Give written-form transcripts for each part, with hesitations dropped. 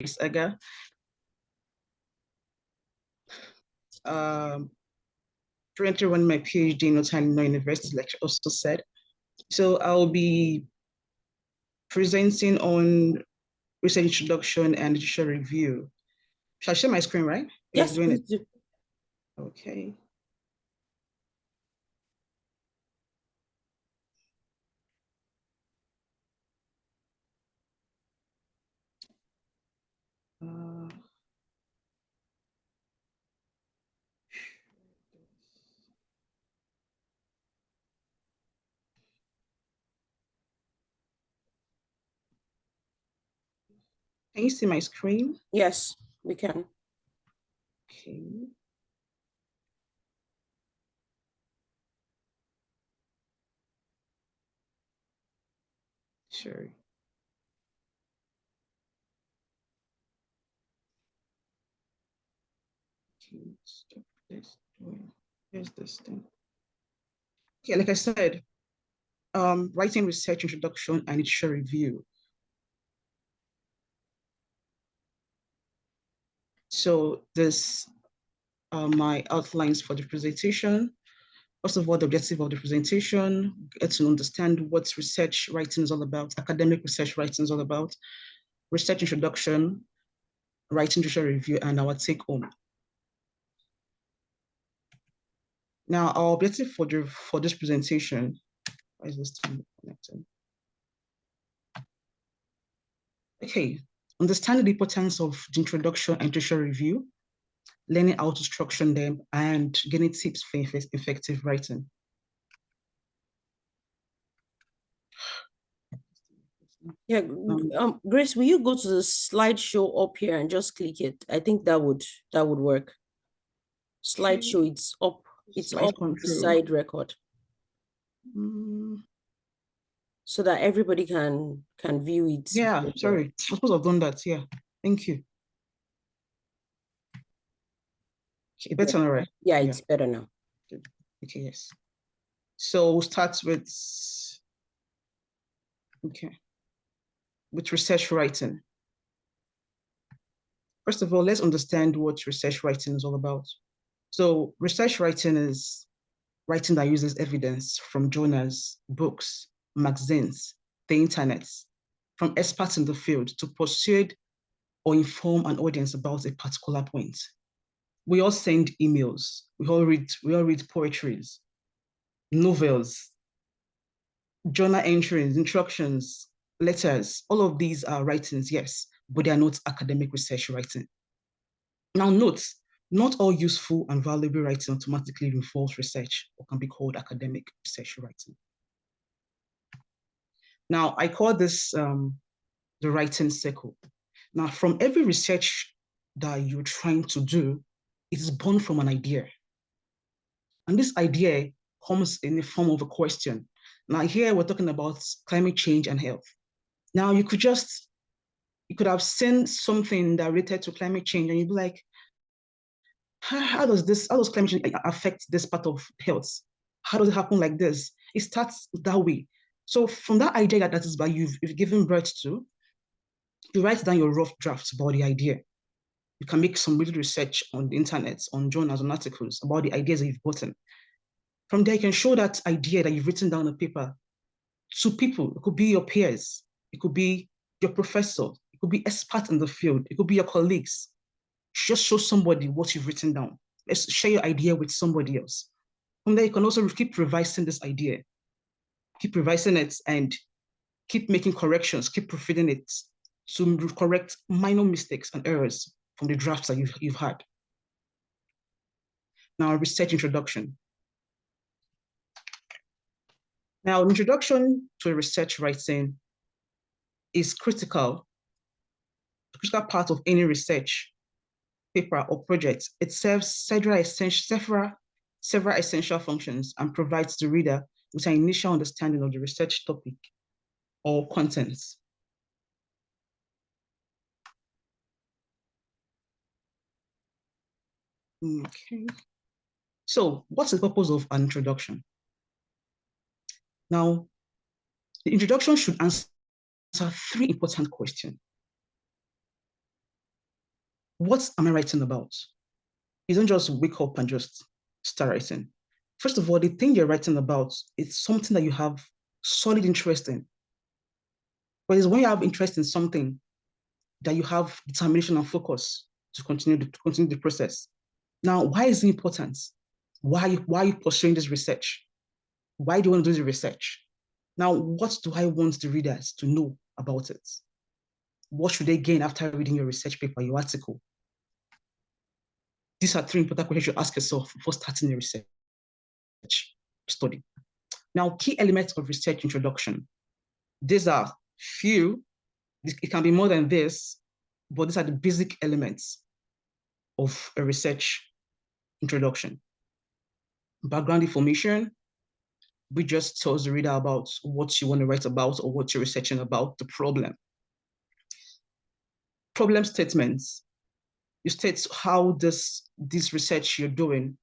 Agah. Currently running my PhD in North Carolina University, like I also said. So I'll be presenting on research introduction and literature review. Shall I share my screen, right? Yes, doing please it. do. Okay. Can you see my screen? Yes, we can. Okay. Sure. Okay, stop this. Here's this thing. Okay, like I said, writing research introduction and literature review. So this are my outlines for the presentation. First of all, the objective of the presentation, get to understand what research writing is all about, academic research writing is all about, research introduction, writing literature review, and our take home. Now, our objective for this presentation, why is this thing connected? Okay, understanding the importance of the introduction and literature review, learning how to structure them, and getting tips for effective writing. Yeah, Grace, will you go to the slideshow up here and just click it? I think that would work. Slideshow, it's up. It's Slide up control. beside record. So that everybody can view it. Yeah, sorry. I suppose I've done that. Yeah, thank you. Okay, better now, right? Yeah, it's better now. Okay, yes. So we'll start with, okay, with research writing. First of all, let's understand what research writing is all about. So research writing is writing that uses evidence from journals, books, magazines, the internet, from experts in the field to persuade or inform an audience about a particular point. We all send emails, we all read poetries, novels, journal entries, instructions, letters. All of these are writings, yes, but they are not academic research writing. Now note, not all useful and valuable writing automatically involves research or can be called academic research writing. Now, I call this the writing circle. Now, from every research that you're trying to do, it is born from an idea. And this idea comes in the form of a question. Now, here we're talking about climate change and health. Now, you could have seen something that related to climate change and you'd be like, how does climate change affect this part of health? How does it happen like this? It starts that way. So from that idea that is by you've given birth to, you write down your rough drafts about the idea. You can make some real research on the internet, on journals, on articles about the ideas that you've gotten. From there, you can show that idea that you've written down on paper to people. It could be your peers, it could be your professor, it could be experts in the field, it could be your colleagues. Just show somebody what you've written down. Let's share your idea with somebody else. From there, you can also keep revising this idea, keep revising it and keep making corrections, keep proofreading it to correct minor mistakes and errors from the drafts that you've had. Now, research introduction. Now, introduction to research writing is critical, a critical part of any research paper or project. It serves several essential functions and provides the reader with an initial understanding of the research topic or contents. Okay. So what's the purpose of an introduction? Now, the introduction should answer three important questions. what am I writing about? You don't just wake up and just start writing. First of all, the thing you're writing about is something that you have solid interest in. But it's when you have interest in something that you have determination and focus to continue the process. Now, why is it important? Why are you pursuing this research? Why do you want to do the research? Now, what do I want the readers to know about it? What should they gain after reading your research paper, your article? These are three important questions you ask yourself before starting a research study. Now, key elements of research introduction. These are few, it can be more than this, but these are the basic elements of a research introduction. Background information, which just tells the reader about what you want to write about or what you're researching about, the problem. Problem statements, you state how this research you're doing,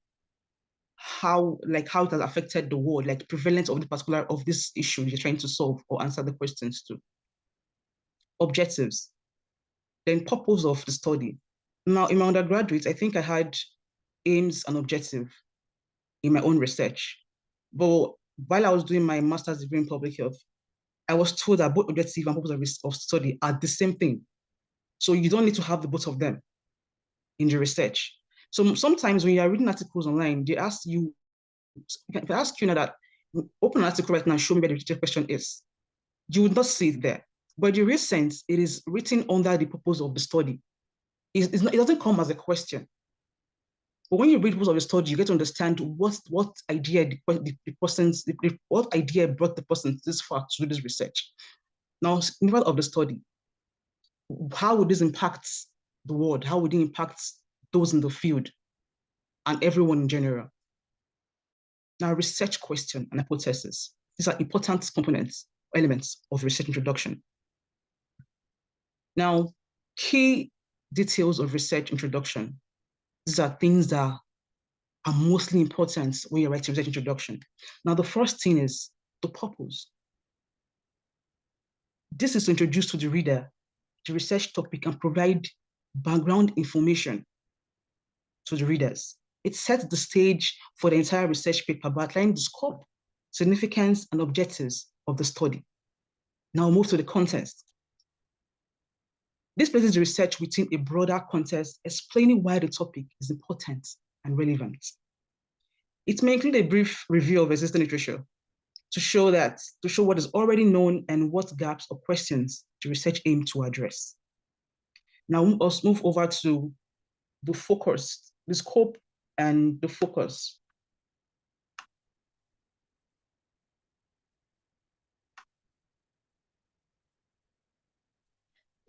how it has affected the world, like prevalence of the particular of this issue you're trying to solve or answer the questions to. Objectives, then purpose of the study. Now, in my undergraduate, I think I had aims and objective in my own research. But while I was doing my master's degree in public health, I was told that both objective and purpose of study are the same thing. So you don't need to have the both of them in the research. So sometimes when you're reading articles online, they ask you, if I ask you now that, open an article right now, show me where the question is, you would not see it there. But in the real sense, it is written under the purpose of the study. It doesn't come as a question. But when you read the purpose of the study, you get to understand what idea what idea brought the person this far to do this research. Now, in the of the study, how would this impact the world? How would it impact those in the field and everyone in general? Now, research question and hypothesis. These are important components, elements of research introduction. Now, key details of research introduction. These are things that are mostly important when you're writing research introduction. Now, the first thing is the purpose. This is to introduce to the reader the research topic and provide background information to the readers. It sets the stage for the entire research paper by outlining the scope, significance, and objectives of the study. Now move to the context. This places the research within a broader context, explaining why the topic is important and relevant. It may include a brief review of existing literature to show what is already known and what gaps or questions the research aims to address. Now let's move over to the focus, the scope and the focus.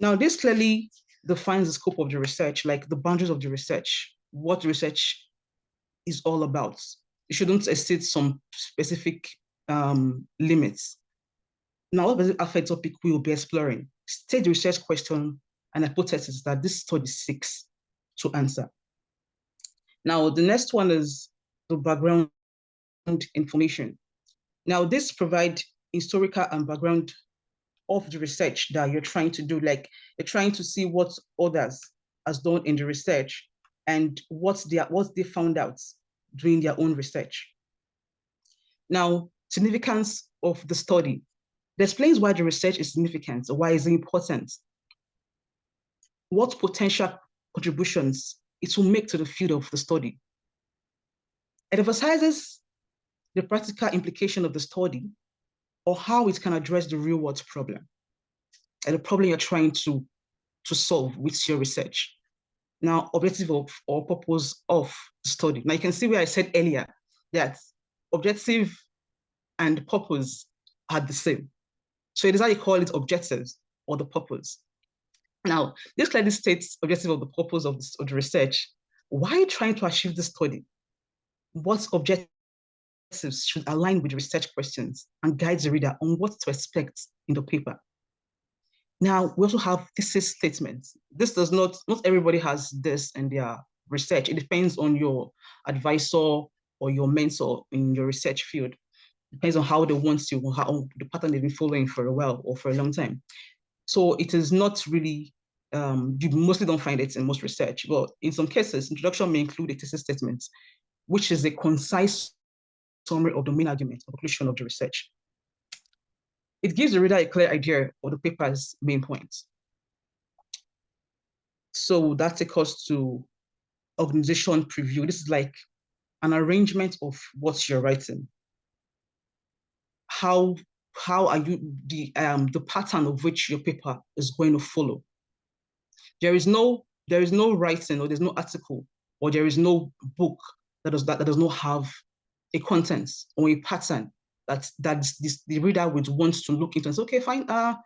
Now, this clearly defines the scope of the research, like the boundaries of the research, what the research is all about. It shouldn't exceed some specific limits. Now, what basic affect topic we will be exploring? State the research question and hypothesis that this study seeks to answer. Now, the next one is the background information. Now, this provides historical and background of the research that you're trying to do. Like, you're trying to see what others has done in the research and what they found out doing their own research. Now, significance of the study. It explains why the research is significant, why is it important, what potential contributions it will make to the field of the study. It emphasizes the practical implication of the study or how it can address the real world problem and the problem you're trying to solve with your research. Now, objective of or purpose of the study. Now, you can see where I said earlier that objective and purpose are the same. So it is how you call it objectives or the purpose. Now, this clearly states objective of the purpose of the research. Why are you trying to achieve this study? What objectives should align with the research questions and guide the reader on what to expect in the paper? Now, we also have thesis statements. This does not everybody has this in their research. It depends on your advisor or your mentor in your research field. It depends on how they want you, how the pattern they've been following for a while or for a long time. So it is not really you mostly don't find it in most research, but in some cases, introduction may include a thesis statement, which is a concise summary of the main argument or conclusion of the research. It gives the reader a clear idea of the paper's main points. So that takes us to organization preview. This is like an arrangement of what you're writing. How are you the pattern of which your paper is going to follow. There is no writing, or there's no article, or there is no book that does not have a content or a pattern that the reader would want to look into and say, okay, fine, I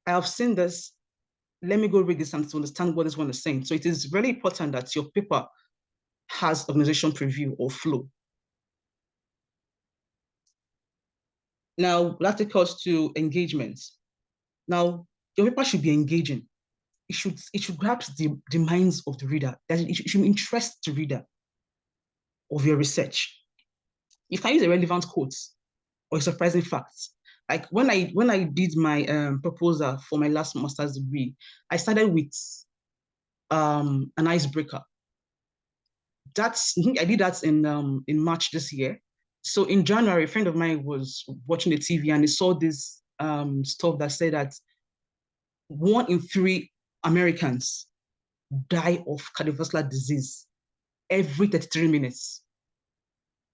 have seen this. Let me go read this and to understand what this one is saying. So it is really important that your paper has organization preview or flow. Now, that takes us to engagement. Now, your paper should be engaging. It should grab the minds of the reader, that it should interest the reader of your research. You can use a relevant quote or a surprising fact. Like when I did my proposal for my last master's degree, I started with an icebreaker. I think I did that in March this year. So in January, a friend of mine was watching the TV and he saw this stuff that said that 1 in 3 Americans die of cardiovascular disease every 33 minutes,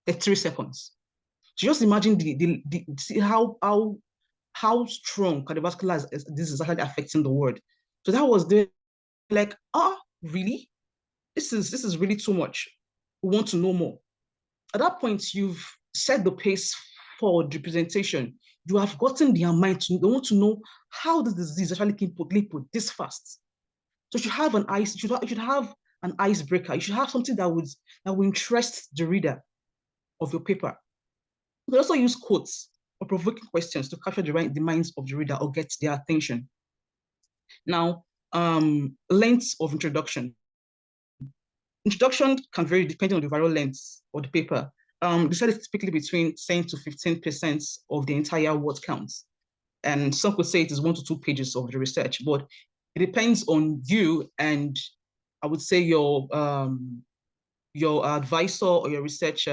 33 seconds. So just imagine see how strong cardiovascular disease is actually affecting the world. So that was like, really? This is really too much. We want to know more. At that point, you've set the pace for the presentation. You have gotten their mind to they want to know how the disease actually can put this fast. So you should have you should have an icebreaker. You should have something that will interest the reader of your paper. You can also use quotes or provoking questions to capture the minds of the reader or get their attention. Now, length of introduction. Introduction can vary depending on the overall length of the paper. They said it's typically between 10 to 15% of the entire word count. And some could say it is 1 to 2 pages of the research, but it depends on you and I would say your advisor or your research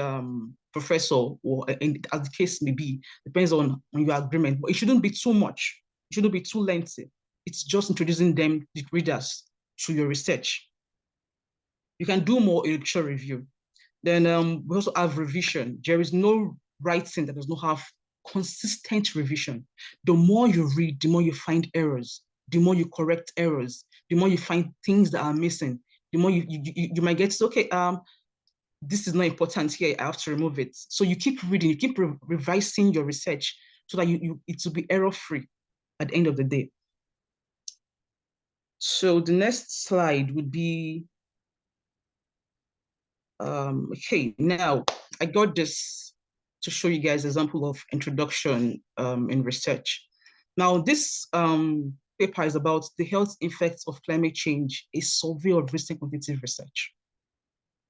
professor, or as the case may be, depends on your agreement. But it shouldn't be too much. It shouldn't be too lengthy. It's just introducing them, the readers, to your research. You can do more in lecture review. Then we also have revision. There is no writing that does not have consistent revision. The more you read, the more you find errors, the more you correct errors, the more you find things that are missing, the more you might get to, okay, this is not important here, I have to remove it. So you keep reading, you keep revising your research so that it will be error-free at the end of the day. So the next slide would be, okay, now I got this to show you guys an example of introduction in research. Now this paper is about the health effects of climate change, a survey of recent quantitative research.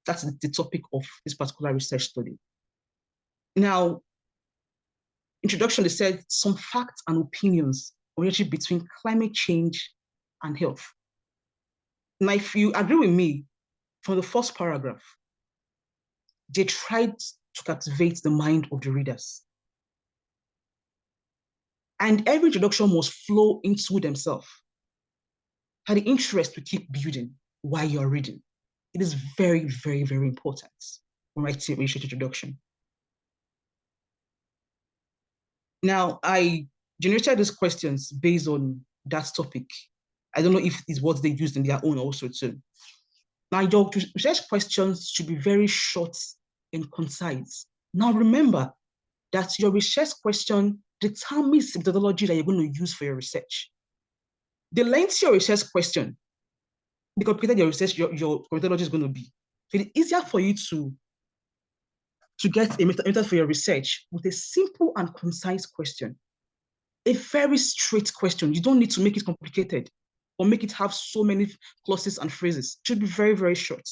That's the topic of this particular research study. Now, introduction, they said some facts and opinions on the relationship between climate change and health. Now, if you agree with me, from the first paragraph, they tried to captivate the mind of the readers. And every introduction must flow into themselves. And the interest to keep building while you're reading. It is very, very, very important when writing a research introduction. Now, I generated these questions based on that topic. I don't know if it's what they used in their own also too. Now, your research questions should be very short and concise. Now, remember that your research question determines the methodology that you're going to use for your research. The lengthier your research question, the complicated your research, your methodology is going to be. So it's easier for you to get a method for your research with a simple and concise question. A very straight question. You don't need to make it complicated or make it have so many clauses and phrases. It should be very, very short.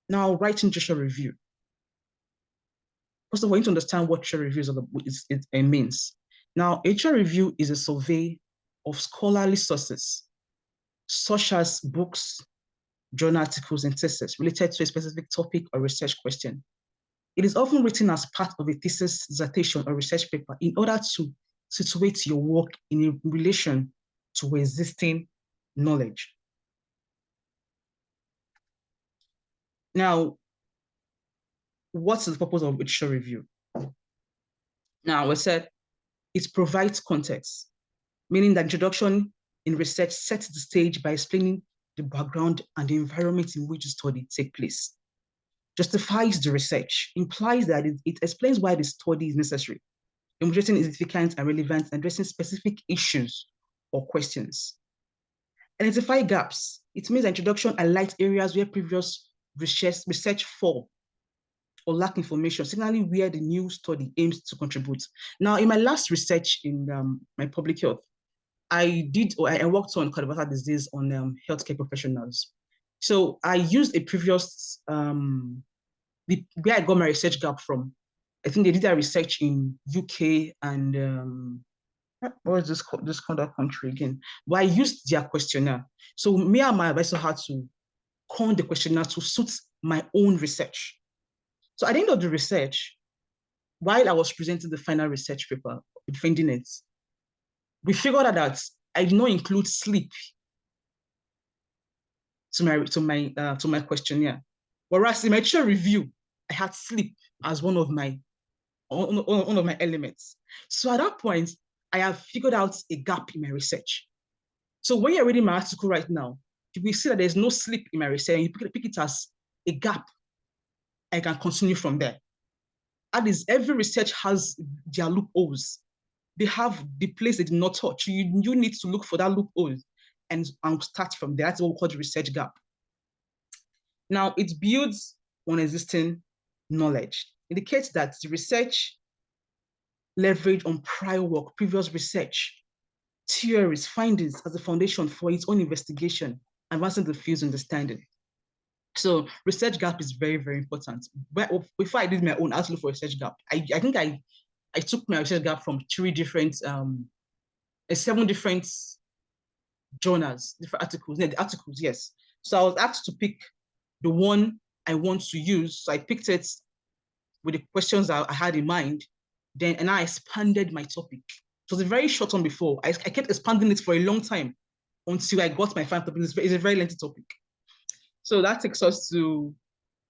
Now, writing literature review. First of all, you need to understand what literature review means. Now, literature review is a survey of scholarly sources, such as books, journal articles, and theses related to a specific topic or research question. It is often written as part of a thesis, dissertation, or research paper in order to situate your work in relation to existing knowledge. Now, what's the purpose of literature review? Now, we said it provides context, meaning that introduction in research sets the stage by explaining the background and the environment in which the study takes place. Justifies the research, implies that it explains why the study is necessary, demonstrating its significance and relevance, and addressing specific issues or questions. Identify gaps. It means the introduction highlights areas where previous research fall or lack information, signaling where the new study aims to contribute. Now, in my last research in my public health, I worked on cardiovascular disease on healthcare professionals. So I used a previous, where I got my research gap from. I think they did that research in UK and what is this other country again? But I used their questionnaire. So me and my advisor had to con the questionnaire to suit my own research. So at the end of the research, while I was presenting the final research paper, defending it, we figured out that I did not include sleep to my questionnaire. Whereas in my literature review, I had sleep as one of my elements. So at that point, I have figured out a gap in my research. So when you're reading my article right now, you will see that there's no sleep in my research, and you pick it as a gap. I can continue from there. That is, every research has their loopholes. They have the place they did not touch. You need to look for that loophole and start from there. That's what we call the research gap. Now, it builds on existing knowledge. It indicates that the research leverage on prior work, previous research, theories, findings as a foundation for its own investigation, advancing the field's understanding. So research gap is very, very important. But before I did my own outlook for research gap, I think I took my research gap from 7 different journals, different articles, yes. So I was asked to pick the one I want to use. So I picked it with the questions I had in mind, and I expanded my topic. It was a very short one before. I kept expanding it for a long time until I got my final topic. It's a very lengthy topic. So that takes us to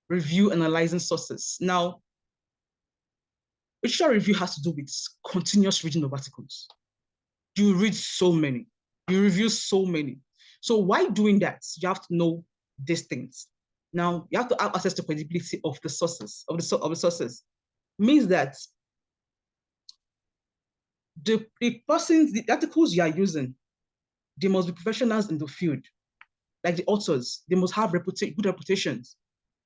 review, analyzing sources. Now, literature review has to do with continuous reading of articles. You read so many, you review so many. So why doing that? You have to know these things. Now, you have to have access to credibility of the sources, of the sources. It means that the articles you are using, they must be professionals in the field. Like the authors, they must have good reputations,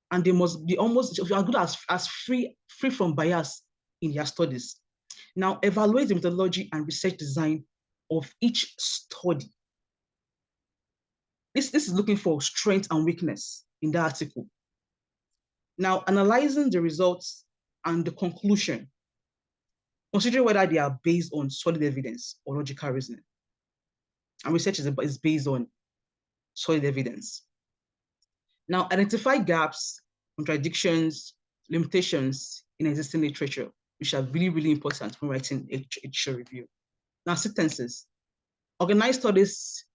and they must be almost as good as free from bias in their studies. Now, evaluate the methodology and research design of each study. This is looking for strength and weakness in the article. Now, analyzing the results and the conclusion, considering whether they are based on solid evidence or logical reasoning. And research is based on solid evidence. Now, identify gaps, contradictions, limitations in existing literature, which are really, really important when writing a literature review. Now, sentences. Organize studies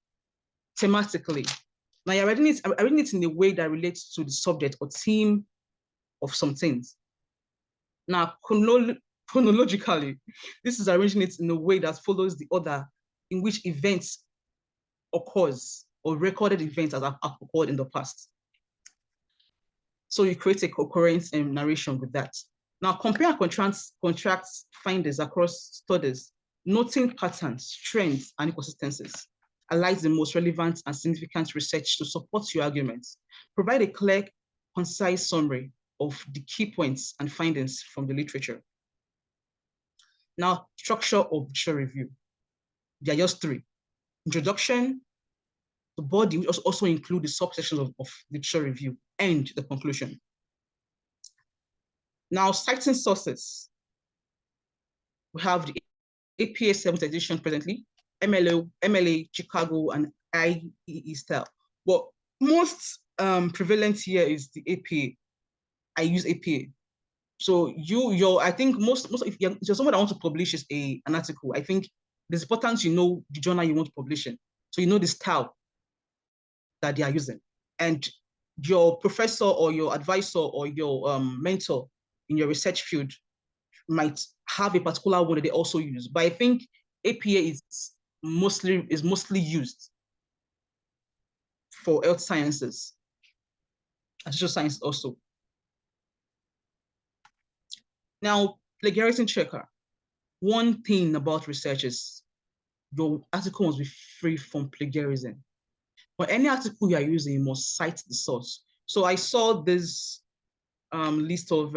thematically. Now, you're writing it in a way that relates to the subject or theme of some things. Now, chronologically, this is arranging it in a way that follows the order in which events occurs or recorded events that have occurred in the past. So you create a coherent narration with that. Now, compare and contrast findings across studies, noting patterns, trends, and inconsistencies. Highlight the most relevant and significant research to support your arguments. Provide a clear, concise summary of the key points and findings from the literature. Now, structure of literature review. There are just 3. Introduction, the body, which also include the subsections of literature review, and the conclusion. Now, citing sources. We have the APA 7th edition presently, MLA Chicago, and IEE style. But most prevalent here is the APA. I use APA. So I think most if you're someone that wants to publish an article, I think it's important you know the journal you want to publish in. So you know the style that they are using. And your professor or your advisor or your mentor in your research field might have a particular one that they also use. But I think APA is mostly used for health sciences and social science also. Now, plagiarism checker. One thing about research is your article must be free from plagiarism. For any article you are using, you must cite the source. So I saw this list of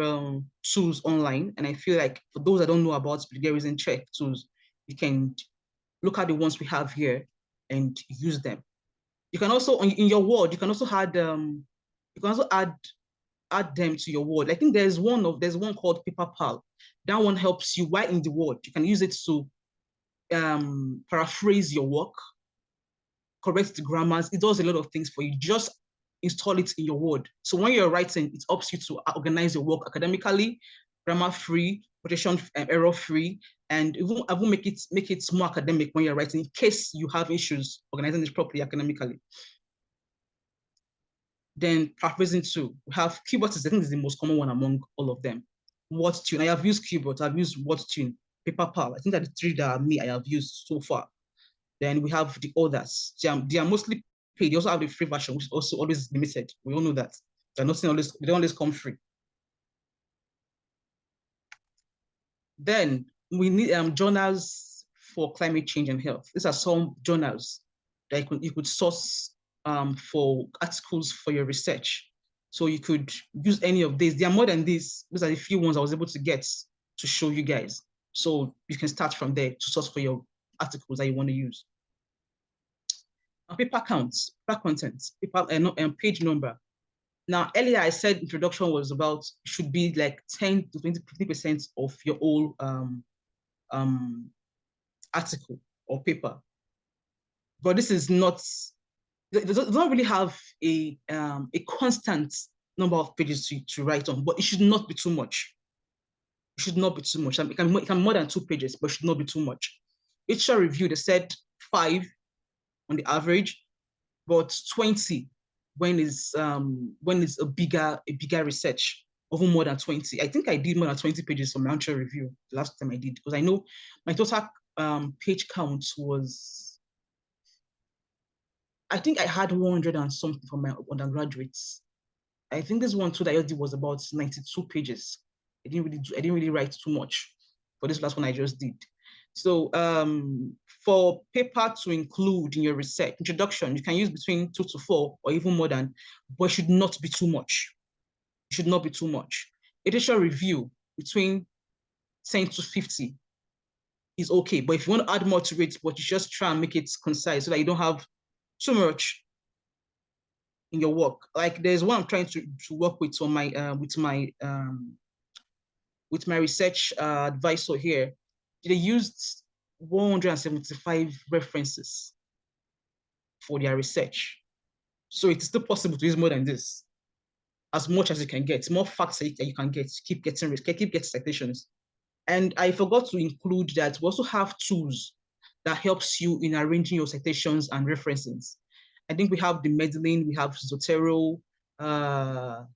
tools online, and I feel like for those that don't know about plagiarism check tools, you can look at the ones we have here and use them. You can also, in your Word, you can also add them to your Word. I think there's one called PaperPal. That one helps you while in the Word. You can use it to paraphrase your work, correct the grammars. It does a lot of things for you. Just install it in your Word. So when you're writing, it helps you to organize your work academically, grammar-free, quotation error-free, and even make it more academic when you're writing in case you have issues organizing this properly academically. Then paraphrasing too. We have keyboards. I think is the most common one among all of them. WordTune. I have used keyboards. I've used WordTune, PaperPal. I think that the three that I have used so far. Then we have the others. They are mostly paid. They also have the free version, which is also always limited. We all know that. They don't always come free. Then we need journals for climate change and health. These are some journals that you could source for articles for your research. So you could use any of these. There are more than these. These are the few ones I was able to get to show you guys. So you can start from there to source for your articles that you want to use. Paper counts, paper contents, paper and page number. Now, earlier I said introduction was about, should be like 10 to 20, 50% of your whole article or paper. But this is not, it does not really have a constant number of pages to write on, but it should not be too much. It should not be too much. It can be more than 2 pages, but it should not be too much. Literature review, they said 5 on the average, but 20 when it's a bigger research, over more than 20. I think I did more than 20 pages for my literature review the last time I did, because I know my total page count was, I think I had 100 and something for my undergraduates. I think this one too that I did was about 92 pages. I didn't really write too much for this last one I just did. So for paper to include in your research introduction, you can use between 2 to 4 or even more than, but it should not be too much. It should not be too much. Editorial review between 10 to 50 is okay, but if you want to add more to it, but you just try and make it concise so that you don't have too much in your work. Like there's one I'm trying to work with on my with my research advisor here. They used 175 references for their research. So it's still possible to use more than this, as much as you can get, more facts that you can get, keep getting citations. And I forgot to include that we also have tools that helps you in arranging your citations and references. I think we have the Medellin, we have Zotero. I'm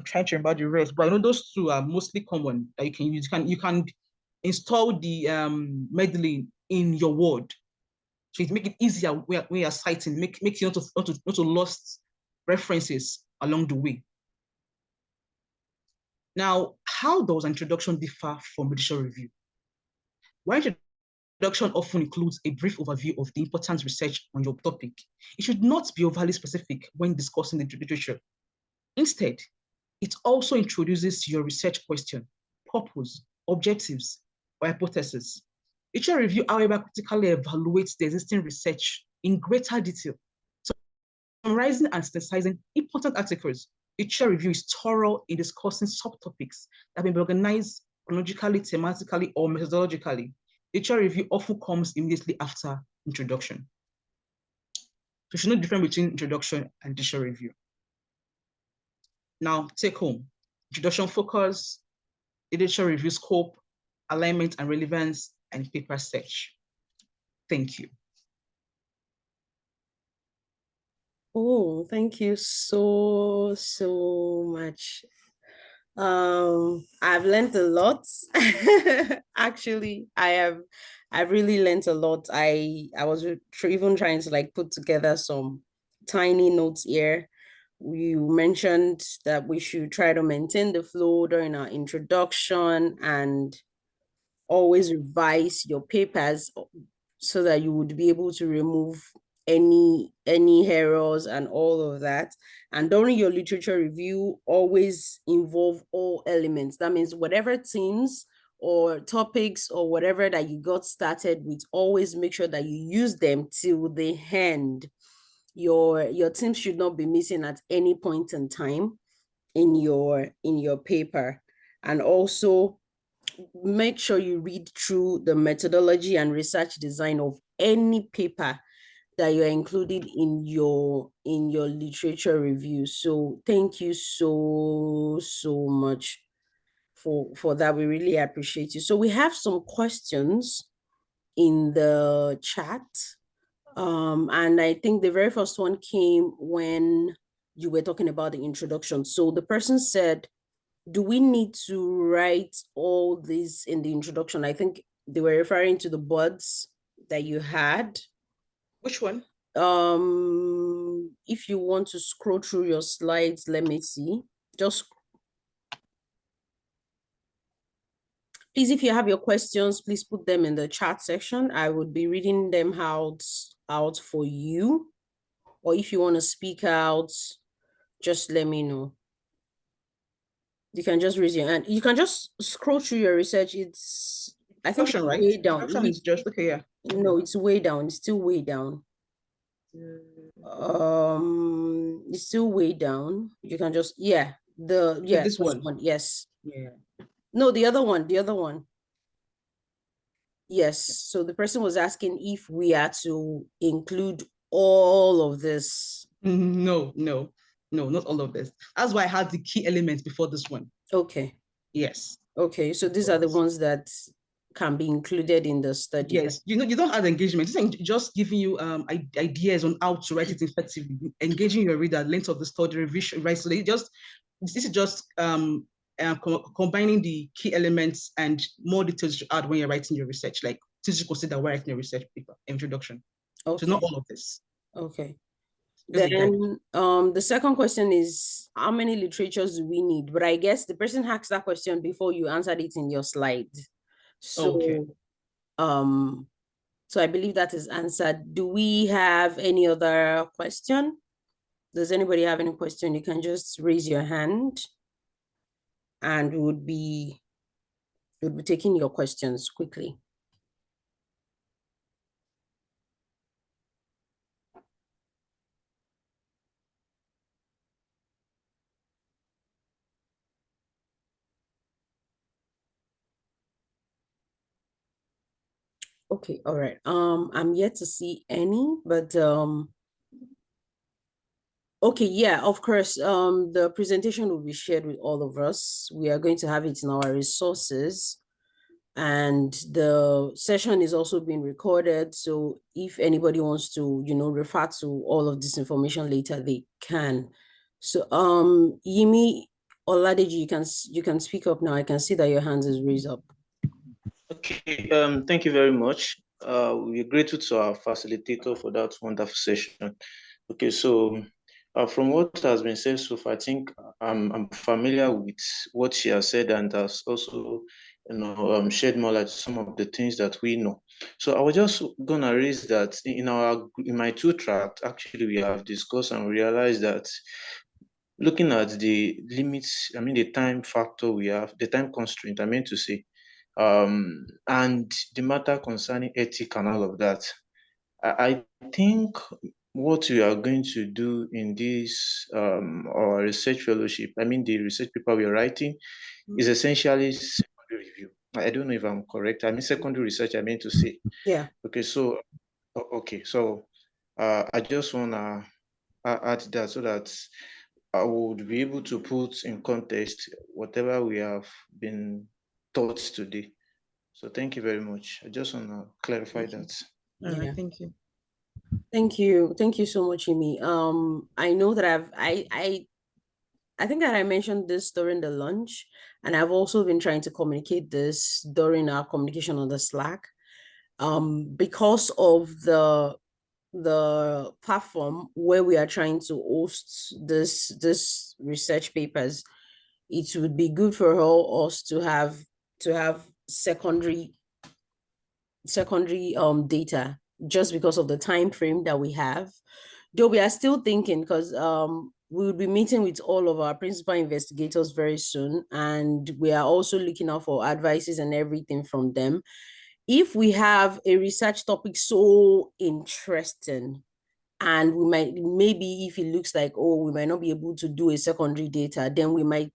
trying to remember the rest, but I know those two are mostly common that you can use. You can install the Medellin in your Word, so it make it easier when you're citing, make you not to lost references along the way. Now, how does introduction differ from literature review? While introduction often includes a brief overview of the important research on your topic, it should not be overly specific when discussing the literature. Instead, it also introduces your research question, purpose, objectives, or hypothesis. Literature review, however, critically evaluates the existing research in greater detail, summarizing and synthesizing important articles. Literature review is thorough in discussing subtopics that may be organized chronologically, thematically, or methodologically. Literature review often comes immediately after introduction. So you should know the difference between introduction and literature review. Now, take home. Introduction focus, literature review scope, alignment and relevance, and paper search. Thank you. Oh, thank you so much. I've learned a lot. Actually, I've really learned a lot. I was even trying to like put together some tiny notes here. You mentioned that we should try to maintain the flow during our introduction and always revise your papers so that you would be able to remove any errors and all of that. And during your literature review, always involve all elements. That means whatever themes or topics or whatever that you got started with, always make sure that you use them till the end. Your team should not be missing at any point in time in your paper. And also make sure you read through the methodology and research design of any paper that you're including in your literature review. So thank you so much for that. We really appreciate you. So we have some questions in the chat. And I think the very first one came when you were talking about the introduction. So the person said, do we need to write all this in the introduction? I think they were referring to the buds that you had. Which one? If you want to scroll through your slides, let me see. Just please, if you have your questions, please put them in the chat section. I would be reading them out for you. Or if you want to speak out, just let me know. You can just raise your hand. You can just scroll through your research. It's, I think, it's right? way down. Introduction is just, okay, yeah. No, it's way down. It's still way down. It's still way down. You can just, This one. Yes. Yeah. No, the other one. Yes. So the person was asking if we are to include all of this. No, not all of this. That's why I had the key elements before this one. Okay. Yes. Okay. So these are the ones that can be included in the study. Yes, you don't add engagement. It's just giving you ideas on how to write it effectively, engaging your reader, length of the study, revision, right? So this is just combining the key elements and more details to add when you're writing your research, like things you consider while writing your research paper, introduction. Okay. So not all of this. Okay. Then the second question is, how many literatures do we need? But I guess the person asked that question before you answered it in your slide. So okay. So I believe that is answered. Do we have any other question? Does anybody have any question? You can just raise your hand and we would be taking your questions quickly. Okay, all right. I'm yet to see any, but okay, yeah, of course. The presentation will be shared with all of us. We are going to have it in our resources, and the session is also being recorded. So if anybody wants to, refer to all of this information later, they can. So, Yimi Oladeji, you can speak up now. I can see that your hand is raised up. Okay, thank you very much. We're grateful to our facilitator for that wonderful session. Okay, so from what has been said so far, I think I'm familiar with what she has said and has also, shed more light on some of the things that we know. So I was just gonna raise that in my 2 tracks, actually we have discussed and realized that looking at the limits, the time factor we have, the time constraint, I meant to say, and the matter concerning ethic and all of that. I think what we are going to do in this our research fellowship, the research paper we are writing, is essentially secondary review. I don't know if I'm correct. Secondary research, I meant to say. Yeah. Okay, so Okay, so I just want to add that so that I would be able to put in context whatever we have been taught today. So thank you very much. I just want to clarify that. All right, Yeah. thank you. Thank you. Thank you so much, Amy. I know that I think that I mentioned this during the lunch, and I've also been trying to communicate this during our communication on the Slack. Because of the platform where we are trying to host this research papers, it would be good for all us to have secondary data, just because of the time frame that we have. Though we are still thinking, because we will be meeting with all of our principal investigators very soon, and we are also looking out for advices and everything from them. If we have a research topic so interesting, and we might, maybe if it looks like, oh, we might not be able to do a secondary data, then we might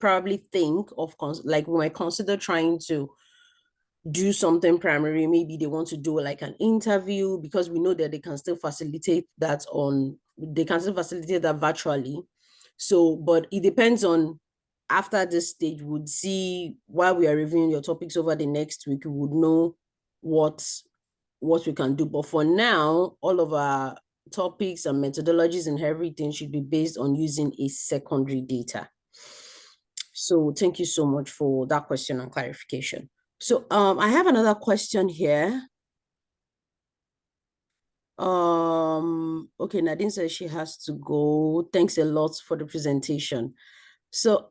probably think of, like, we might consider trying to do something primary. Maybe they want to do like an interview, because we know that they can still facilitate that virtually. So, but it depends on, after this stage, would see, while we are reviewing your topics over the next week, we would know what we can do. But for now, all of our topics and methodologies and everything should be based on using a secondary data. So thank you so much for that question and clarification. So I have another question here. Okay, Nadine says she has to go. Thanks a lot for the presentation. So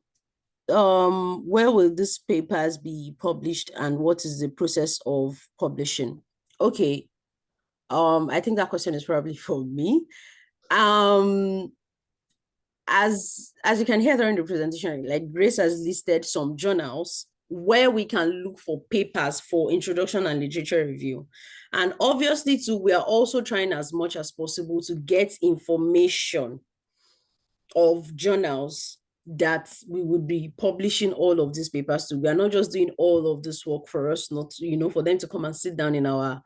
where will these papers be published, and what is the process of publishing? Okay, I think that question is probably for me. As you can hear during the presentation, like, Grace has listed some journals where we can look for papers for introduction and literature review. And obviously too, we are also trying as much as possible to get information of journals that we would be publishing all of these papers to. We are not just doing all of this work for us, not, for them to come and sit down in our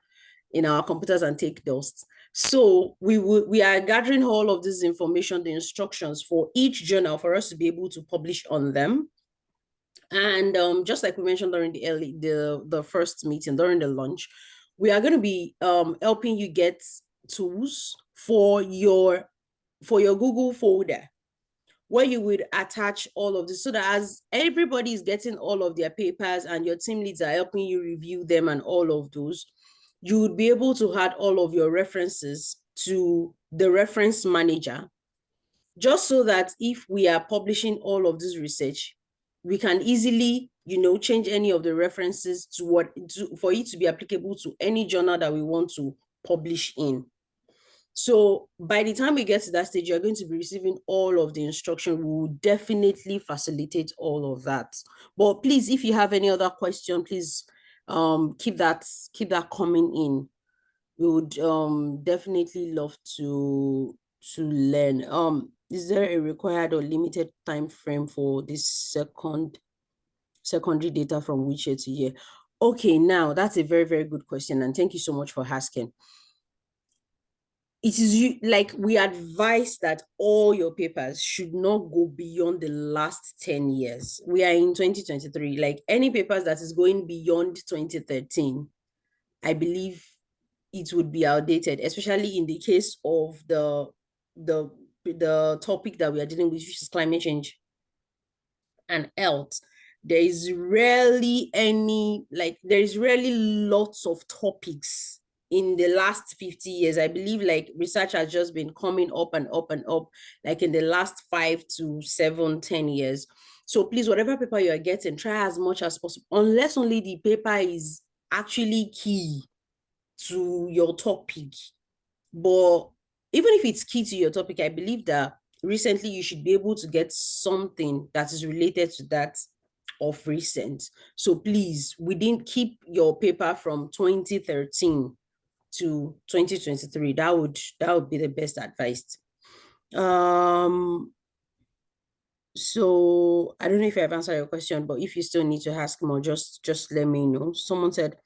computers and take dust. So we are gathering all of this information, the instructions for each journal, for us to be able to publish on them. And just like we mentioned during the first meeting, during the lunch, we are going to be helping you get tools for your Google folder, where you would attach all of this, so that as everybody is getting all of their papers and your team leads are helping you review them and all of those, you would be able to add all of your references to the reference manager, just so that if we are publishing all of this research, we can easily, change any of the references for it to be applicable to any journal that we want to publish in. So by the time we get to that stage, you're going to be receiving all of the instruction. We will definitely facilitate all of that. But please, if you have any other question, please keep that coming in. We would definitely love to learn. Is there a required or limited time frame for this secondary data from which year to year? Okay, now that's a very, very good question, and thank you so much for asking. It is like, we advise that all your papers should not go beyond the last 10 years. We are in 2023. Like, any papers that is going beyond 2013, I believe it would be outdated, especially in the case of the topic that we are dealing with, which is climate change and health. There is rarely lots of topics in the last 50 years. I believe, like, research has just been coming up and up and up, like, in the last 5 to 7, 10 years. So please, whatever paper you are getting, try as much as possible, unless only the paper is actually key to your topic. But even if it's key to your topic, I believe that recently you should be able to get something that is related to that of recent. So please, we didn't keep your paper from 2013 to 2023. That would be the best advice. So I don't know if I've answered your question, but if you still need to ask more, just let me know. Someone said,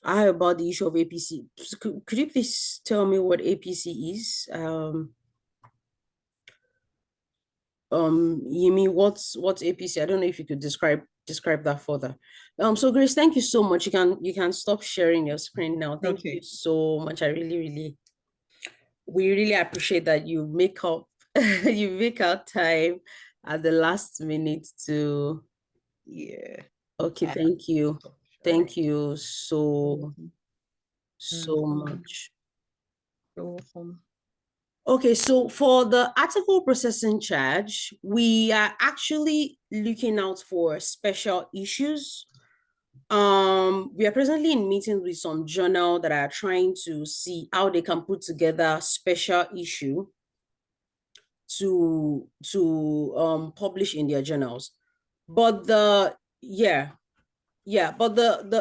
about the issue of APC. Could you please tell me what APC is? Yemi, what's APC? I don't know if you could describe that further. So Grace, thank you so much. You can stop sharing your screen now. Thank you so much. We really appreciate that you make up you make out time at the last minute to. Yeah. Okay, thank you. Thank you so much. You're welcome. Okay, so for the article processing charge, we are actually looking out for special issues. We are presently in meetings with some journal that are trying to see how they can put together special issue to publish in their journals. But the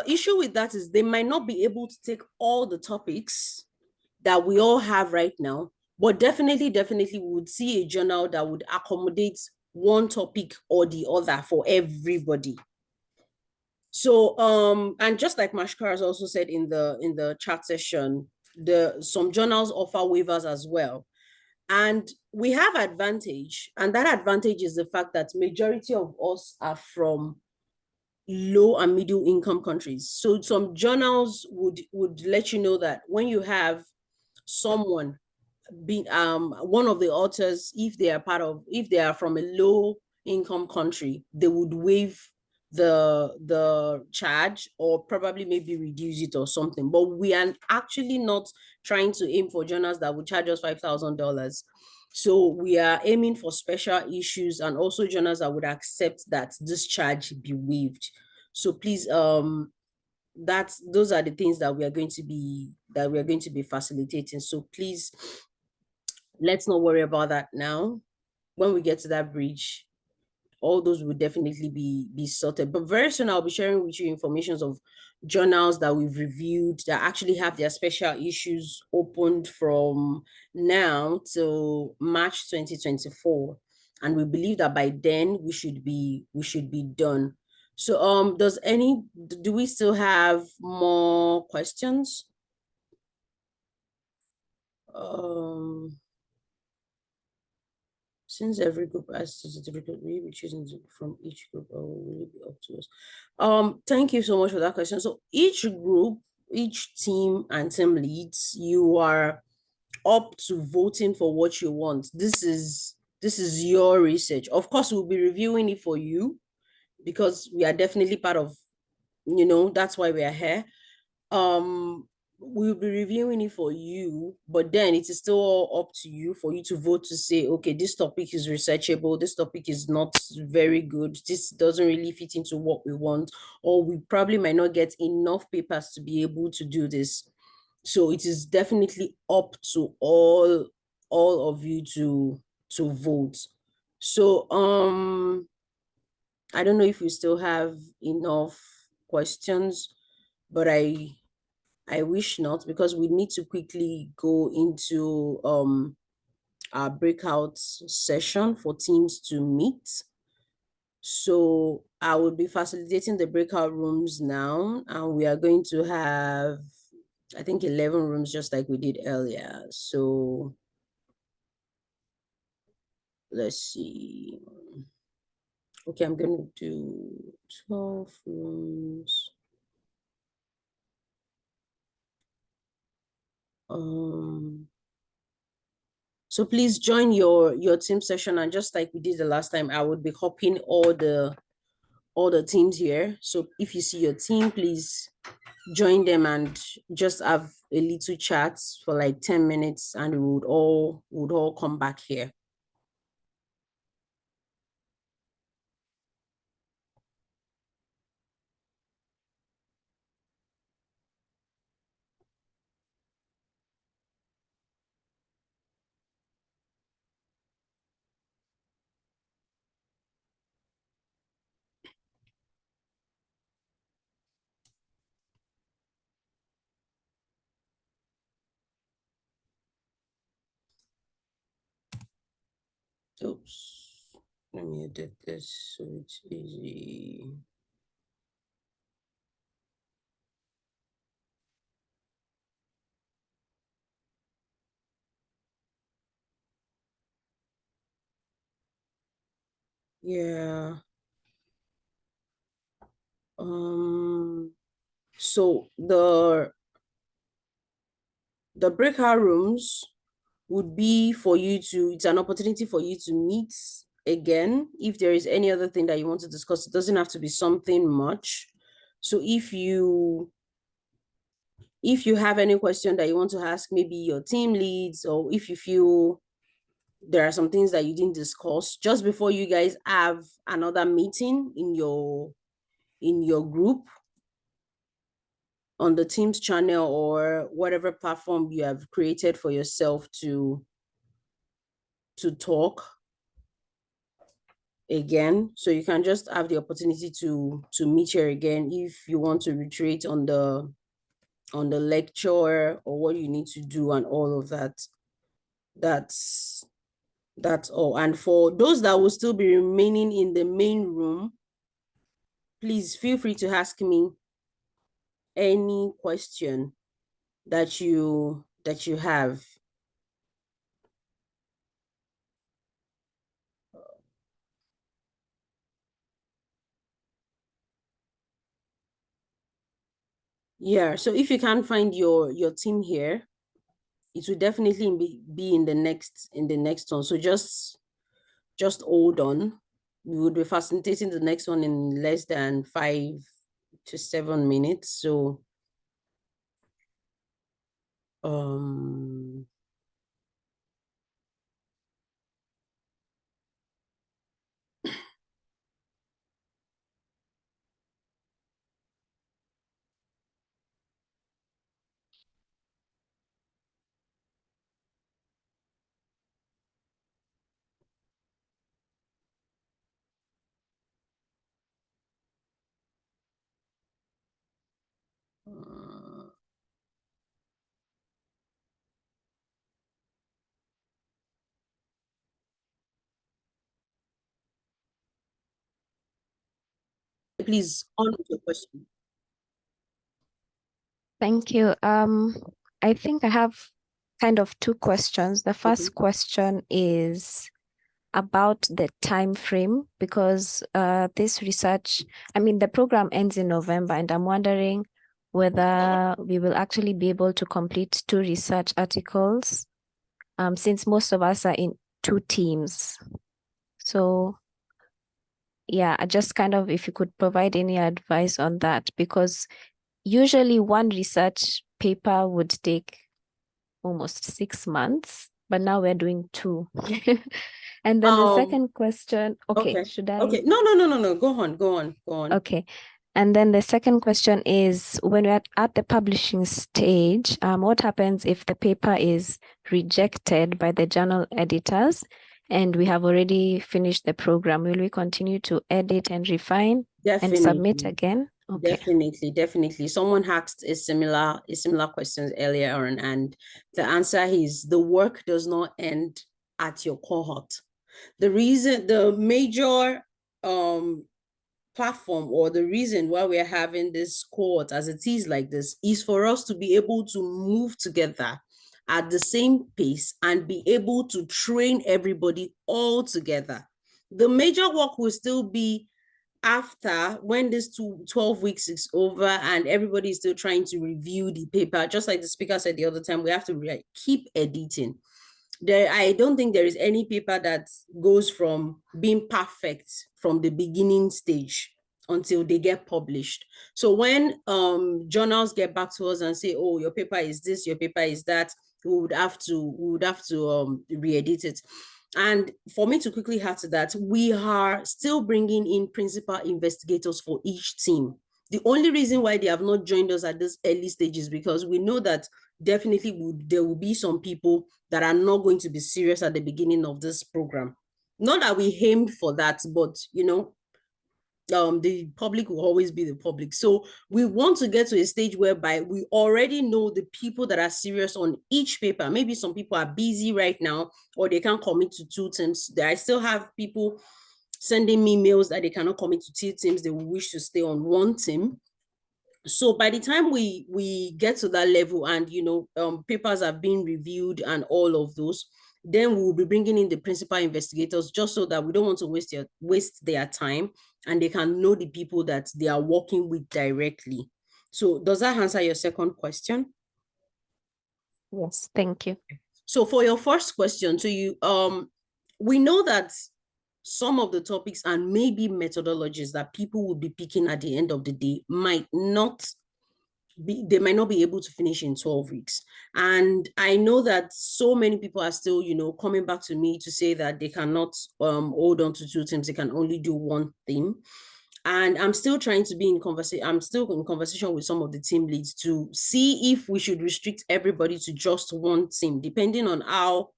issue with that is they might not be able to take all the topics that we all have right now, but definitely we would see a journal that would accommodate one topic or the other for everybody. So and just like Mashkar has also said in the chat session, some journals offer waivers as well. And we have advantage, and that advantage is the fact that majority of us are from low and middle income countries. So some journals would let you know that when you have someone being one of the authors, if they are from a low income country, they would waive the charge or probably maybe reduce it or something. But we are actually not trying to aim for journals that would charge us $5,000. So we are aiming for special issues and also journals that would accept that this charge be waived. So please, those are the things that we are going to be facilitating. So please, let's not worry about that now. When we get to that bridge, all those will definitely be sorted. But very soon I'll be sharing with you information of journals that we've reviewed that actually have their special issues opened from now till March 2024. And we believe that by then we should be done. So do we still have more questions? Since every group has a certificate, will you be choosing from each group or will it be up to us? Thank you so much for that question. So each group, each team and team leads, you are up to voting for what you want. This is your research. Of course, we'll be reviewing it for you because we are definitely part of, that's why we are here. We'll be reviewing it for you, but then it is still up to you for you to vote to say, okay, this topic is researchable, this topic is not very good, this doesn't really fit into what we want, or we probably might not get enough papers to be able to do this. So it is definitely up to all of you to vote. So I don't know if we still have enough questions, but I wish not, because we need to quickly go into our breakout session for teams to meet. So I will be facilitating the breakout rooms now, and we are going to have, I think, 11 rooms just like we did earlier. So let's see. Okay, I'm going to do 12 rooms. So please join your team session, and just like we did the last time, I would be hopping all the teams here. So if you see your team, please join them and just have a little chat for like 10 minutes, and we would all come back here. Oops, let me edit this so it's easy. Yeah. So the breakout rooms would be for you to, it's an opportunity for you to meet again. If there is any other thing that you want to discuss, it doesn't have to be something much. So if you have any question that you want to ask, maybe your team leads, or if you feel there are some things that you didn't discuss just before you guys have another meeting in your group on the Teams channel or whatever platform you have created for yourself to talk again. So you can just have the opportunity to meet here again if you want to reiterate on the lecture or what you need to do and all of that. That's all. And for those that will still be remaining in the main room, please feel free to ask me any question that you have. Yeah, so if you can't find your team here, it will definitely be in the next one. So just hold on. We would be facilitating the next one in less than 5 to 7 minutes. So please, on with your question. Thank you. I think I have kind of two questions. The first question is about the time frame, because this research, I mean, the program ends in November, and I'm wondering whether we will actually be able to complete 2 research articles, since most of us are in 2 teams. So yeah, I just kind of, if you could provide any advice on that, because usually one research paper would take almost 6 months, but now we're doing 2. And then the second question, should I? Okay, no, go on. Okay. And then the second question is, when we're at the publishing stage, what happens if the paper is rejected by the journal editors and we have already finished the program? Will we continue to edit and refine and submit again? Okay. Definitely. Someone asked a similar question earlier on, and the answer is the work does not end at your cohort. The major platform, or the reason why we're having this cohort as it is like this, is for us to be able to move together at the same pace and be able to train everybody all together. The major work will still be after, when this 12 weeks is over and everybody is still trying to review the paper. Just like the speaker said the other time, we have to keep editing. I don't think there is any paper that goes from being perfect from the beginning stage until they get published. So when journals get back to us and say, oh, your paper is this, your paper is that, we would have to re-edit it. And for me to quickly add to that, we are still bringing in principal investigators for each team. The only reason why they have not joined us at this early stage is because we know that definitely there will be some people that are not going to be serious at the beginning of this program. Not that we aimed for that, but the public will always be the public. So we want to get to a stage whereby we already know the people that are serious on each paper. Maybe some people are busy right now, or they can't commit to 2 teams. I still have people sending me mails that they cannot commit to 2 teams. They wish to stay on 1 team. So by the time we get to that level and papers are being reviewed and all of those, Then we'll be bringing in the principal investigators just so that we don't want to waste their time, and they can know the people that they are working with directly. So does that answer your second question? Yes, thank you. So for your first question, so we know that some of the topics and maybe methodologies that people will be picking at the end of the day might not they might not be able to finish in 12 weeks. And I know that so many people are still, coming back to me to say that they cannot hold on to two teams, they can only do one theme. And I'm still trying to be in conversation. I'm still in conversation with some of the team leads to see if we should restrict everybody to just one team, depending on how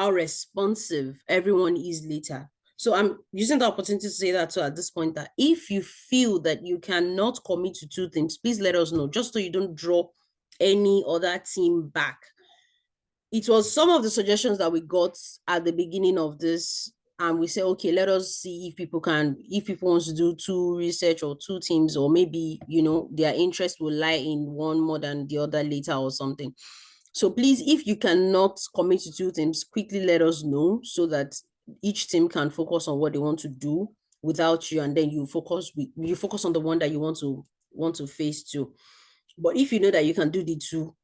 responsive everyone is later. So I'm using the opportunity to say that so at this point that if you feel that you cannot commit to two things, please let us know, just so you don't draw any other team back. It was some of the suggestions that we got at the beginning of this, and we said, okay, let us see if people want to do two research or two teams, or maybe, their interest will lie in one more than the other later or something. So please, if you cannot commit to two teams, quickly let us know so that each team can focus on what they want to do without you, and then you focus on the one that you want to face too. But if you know that you can do the two,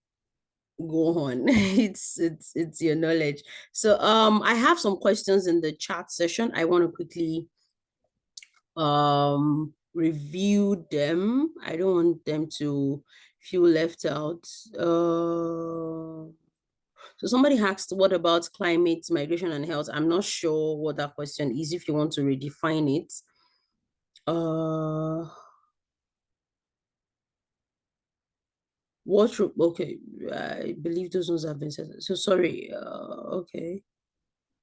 go on. it's your knowledge. So I have some questions in the chat session. I want to quickly review them. I don't want them to feel left out. So somebody asked, what about climate, migration, and health? I'm not sure what that question is, if you want to redefine it. Okay, I believe those ones have been said. So sorry, okay.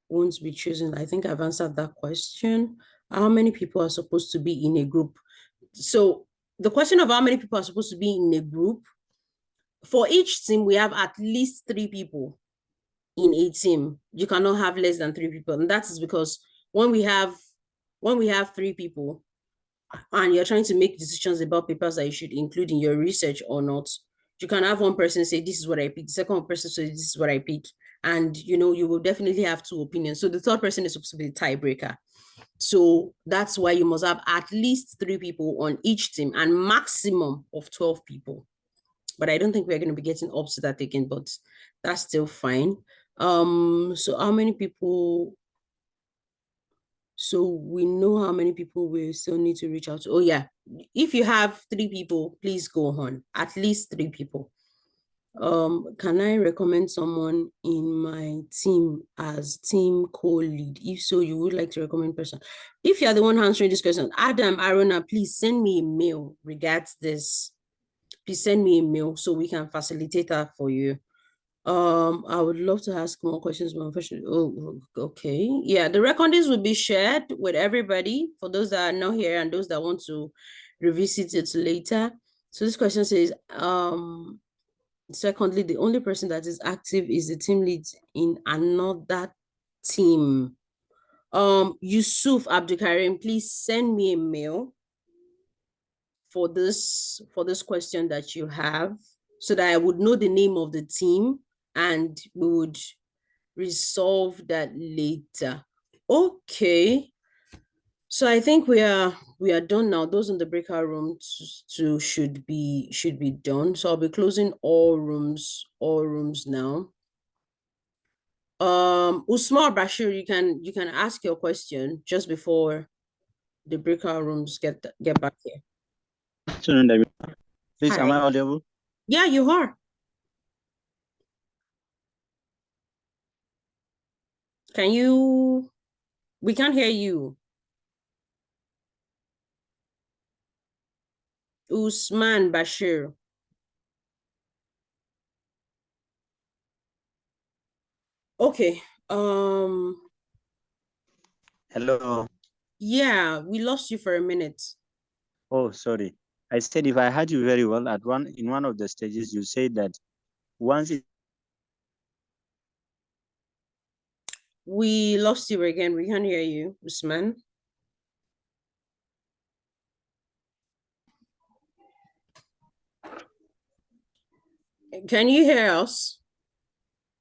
Won't be chosen. I think I've answered that question. How many people are supposed to be in a group? So the question of how many people are supposed to be in a group, for each team, we have at least 3 people in a team. You cannot have less than 3 people. And that is because when we have 3 people and you're trying to make decisions about papers that you should include in your research or not, you can have one person say, this is what I picked. The second person say, this is what I picked. And, you will definitely have 2 opinions. So the third person is supposed to be the tiebreaker. So that's why you must have at least 3 people on each team and maximum of 12 people. But I don't think we're going to be getting up to that again, but that's still fine. So how many people? So we know how many people we still need to reach out to. Oh yeah, if you have 3 people, please go on, at least 3 people. Can I recommend someone in my team as team co-lead? If so, you would like to recommend person. If you're the one answering this question, Adam, Arona, please send me a mail regards this. Please send me a mail so we can facilitate that for you. I would love to ask more questions, but unfortunately, okay. Yeah, the recordings will be shared with everybody for those that are not here and those that want to revisit it later. So this question says, secondly, the only person that is active is the team lead in another team. Yusuf Abdulkarim, please send me a mail for this question that you have, so that I would know the name of the team and we would resolve that later. Okay. So I think we are done now. Those in the breakout room should be done. So I'll be closing all rooms now. Usman Bashir, you can ask your question just before the breakout rooms get back here. Please, Hi. am I audible? Yeah, you are. We can't hear you. Usman Bashir. Okay. Hello. Yeah, we lost you for a minute. Oh, sorry. I said if I heard you very well in one of the stages, you said that once it We lost you again. We can't hear you, Usman. Can you hear us?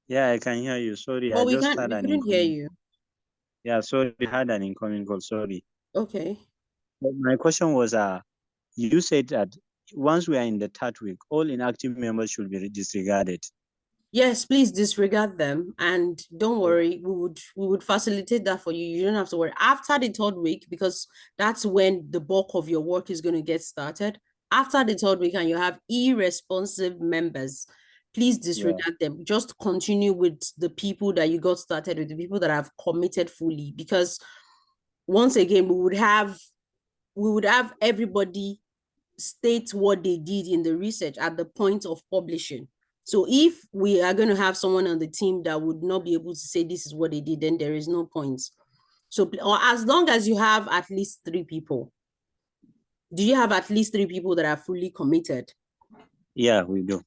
Yeah, I can hear you. Sorry, But I we just had an couldn't hear incoming. you. Yeah, sorry, I had an incoming call. Sorry. Okay. But my question was, you said that once we are in the third week, all inactive members should be disregarded. Yes, please disregard them, and don't worry, we would facilitate that for you. You don't have to worry. After the third week, because that's when the bulk of your work is going to get started. After the third week, and you have irresponsive members, please disregard them. Just continue with the people that you got started with, the people that have committed fully. Because once again, we would have everybody state what they did in the research at the point of publishing. So if we are going to have someone on the team that would not be able to say this is what they did, then there is no point. So, or as long as you have at least 3 people. Do you have at least 3 people that are fully committed? Yeah, we do.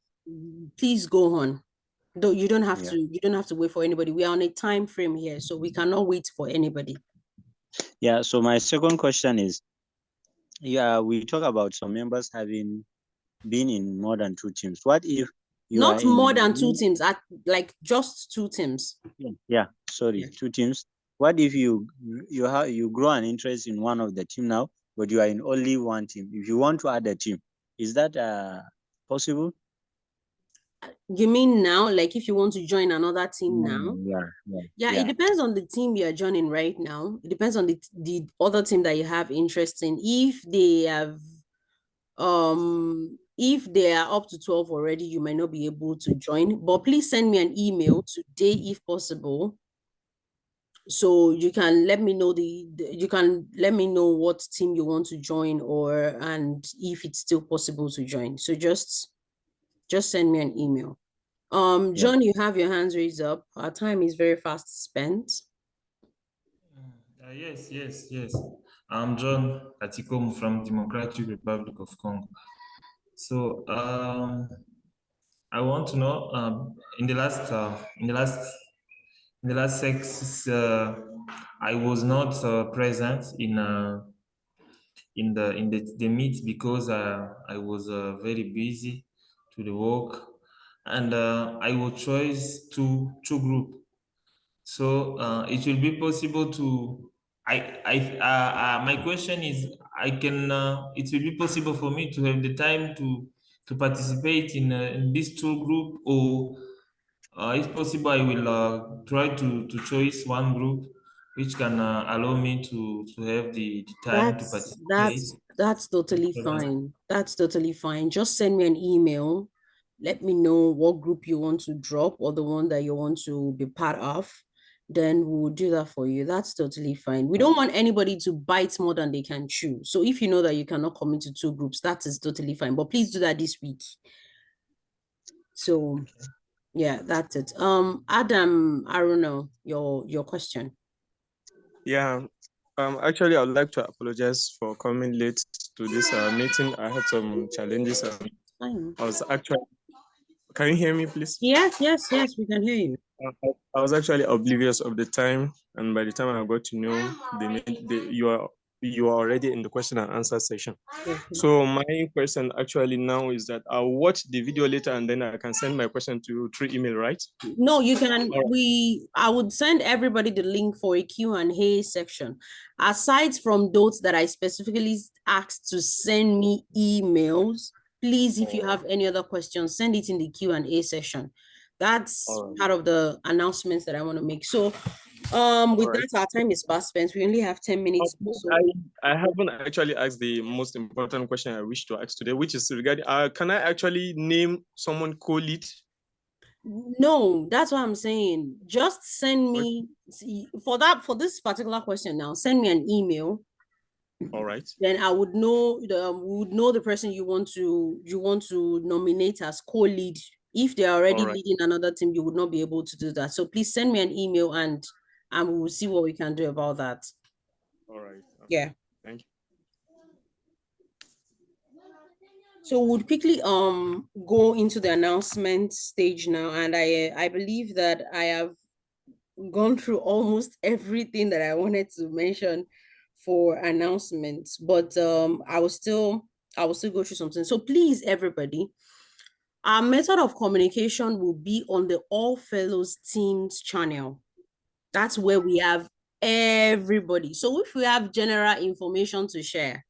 Please go on. Though you don't have Yeah. to wait for anybody. We are on a time frame here, so we cannot wait for anybody. Yeah. So my second question is, we talk about some members having been in more than 2 teams. What if you are Not more than 2 in teams, like just 2 teams. sorry, Yeah. 2 teams. What if you grow an interest in one of the team now, but you are in only one team? If you want to add a team, is that possible? You mean now, like if you want to join another team now? Yeah. It depends on the team you're joining right now. It depends on the other team that you have interest in. If they are up to 12 already, you might not be able to join. But please send me an email today if possible. So you can let me know you can let me know what team you want to join, and if it's still possible to join. So just send me an email. John, you have your hands raised up. Our time is very fast spent. Yes. I'm John Atikom from Democratic Republic of Congo. So I want to know in the last 6 I was not present in the meet because I was very busy to the work, and I will choose two group. So it will be possible to. My question is, I can. It will be possible for me to have the time to participate in this two group, or if possible, I will try to choose one group which can allow me to have the time to That's participate. that's that's totally fine. That's totally fine. Just send me an email. Let me know what group you want to drop or the one that you want to be part of. Then we'll do that for you. That's totally fine. We don't want anybody to bite more than they can chew. So if you know that you cannot commit to 2 groups, that is totally fine. But please do that this week. So yeah, that's it. Adam, I don't know your question. Yeah. Actually, I would like to apologize for coming late to this meeting. I had some challenges. Fine. I was actually. Can you hear me, please? Yes, we can hear you. I was actually oblivious of the time, and by the time I got to know, you are already in the question and answer session. Okay. So my question actually now is that I'll watch the video later, and then I can send my question to you through email, right? No, you can. I would send everybody the link for a Q&A section. Aside from those that I specifically asked to send me emails, please, if you have any other questions, send it in the Q&A session. That's part of the announcements that I want to make. So, with that, our time is fast spent. We only have 10 minutes. So I haven't actually asked the most important question I wish to ask today, which is regarding, can I actually name someone co-lead? no, that's what I'm saying. Just send me for this particular question now. Send me an email. All right. Then I would know the person you want to nominate as co-lead. If they're already leading another team, you would not be able to do that. So please send me an email and we will see what we can do about that. All right. Yeah. Thank you. So we'll quickly go into the announcement stage now, and I believe that I have gone through almost everything that I wanted to mention for announcements, but I will still go through something. So please, everybody, Our method of communication will be on the All Fellows Teams channel. That's where we have everybody. So if we have general information to share,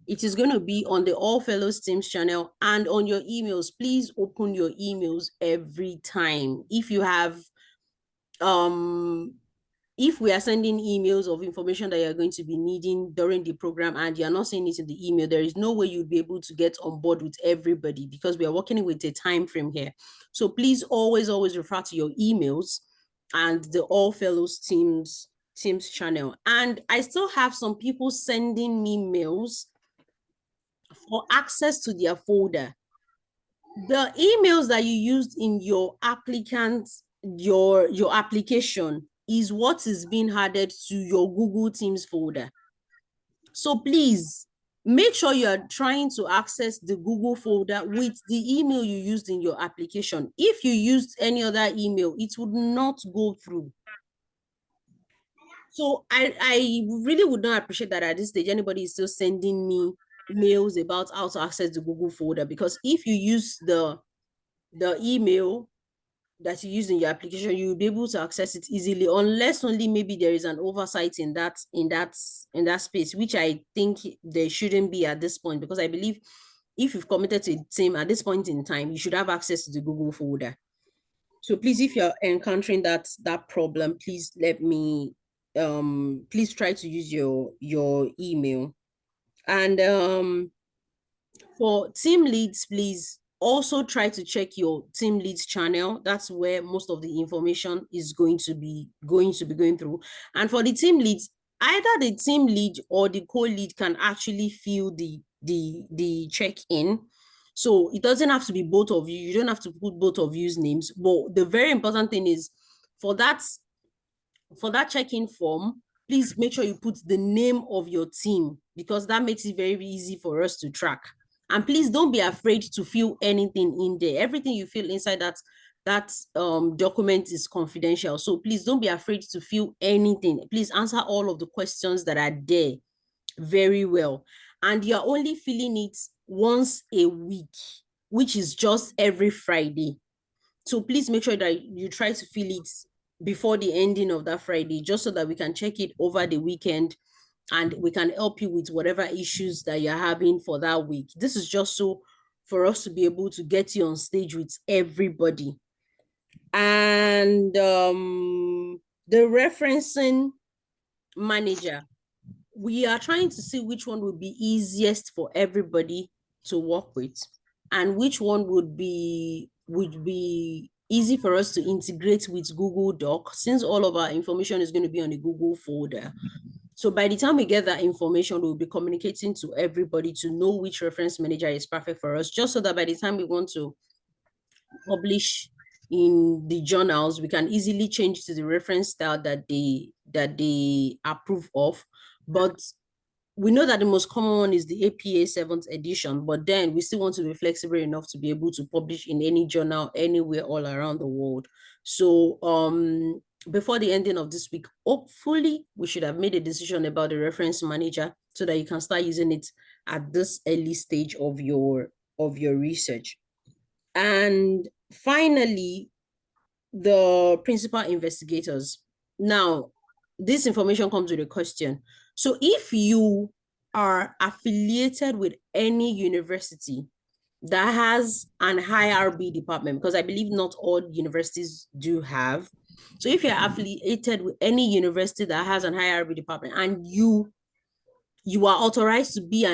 it is going to be on the All Fellows Teams channel and on your emails. Please open your emails every time. If you have, if we are sending emails of information that you're going to be needing during the program and you're not saying it in the email, there is no way you'll be able to get on board with everybody because we are working with a time frame here. So please always refer to your emails and the All Fellows Teams channel. And I still have some people sending me mails for access to their folder. The emails that you used in your your application is what is being added to your Google Teams folder. So please make sure you are trying to access the Google folder with the email you used in your application. If you used any other email, it would not go through. So I really would not appreciate that at this stage anybody is still sending me mails about how to access the Google folder, because if you use the email that you use in your application, you'll be able to access it easily, unless only maybe there is an oversight in that space, which I think there shouldn't be at this point, because I believe if you've committed to a team at this point in time, you should have access to the Google folder. So please, if you're encountering that problem, please let me please try to use your email. And for team leads, please also try to check your team leads channel. That's where most of the information is going to be going through. And for the team leads, either the team lead or the co-lead can actually fill the check-in. So it doesn't have to be both of you. You don't have to put both of you's names. But the very important thing is for that check-in form, please make sure you put the name of your team, because that makes it very easy for us to track. And please don't be afraid to fill anything in there. Everything you fill inside that document is confidential. So please don't be afraid to fill anything. Please answer all of the questions that are there very well. And you're only filling it once a week, which is just every Friday. So please make sure that you try to fill it before the ending of that Friday, just so that we can check it over the weekend and we can help you with whatever issues that you're having for that week. This is just so for us to be able to get you on stage with everybody. And the referencing manager, we are trying to see which one would be easiest for everybody to work with and which one would be easy for us to integrate with Google Doc, since all of our information is going to be on the Google folder. So by the time we get that information, we'll be communicating to everybody to know which reference manager is perfect for us, just so that by the time we want to publish in the journals, we can easily change to the reference style that they approve of. But we know that the most common one is the APA 7th edition, but then we still want to be flexible enough to be able to publish in any journal anywhere all around the world. So before the ending of this week, hopefully we should have made a decision about the reference manager so that you can start using it at this early stage of your research. And finally, the principal investigators. Now, this information comes with a question. So if you are affiliated with any university that has an IRB department, because I believe not all universities do have. So if you're affiliated with any university that has an IRB department and you are authorized to be